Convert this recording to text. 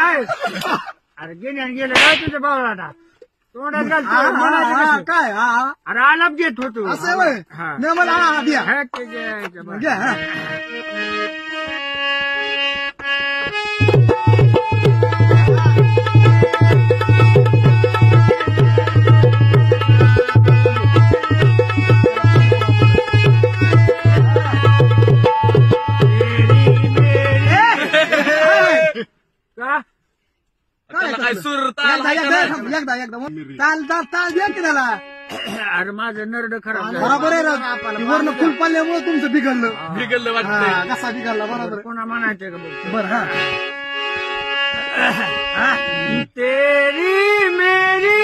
अरे गेल्याने गेलं काय तुझं भाऊ आता तोंडात घालतो काय अरे आलाप घेत होतो असं वय हा. नाही मला द्या हा, ते जे- बरं. घ्या हा. का काय सूर एकदा ताल ताल ताल द्या की त्याला अरे माझं नरड खराब झालं. बरोबर आहे ना ती वरनं फुल पाडल्यामुळे तुमचं बिघडलं बिघडलं हा, वाटतंय कसा बिघडला बरोबर आहे. कोणा म्हणायचं का बघ बरं हा तेरी मेरी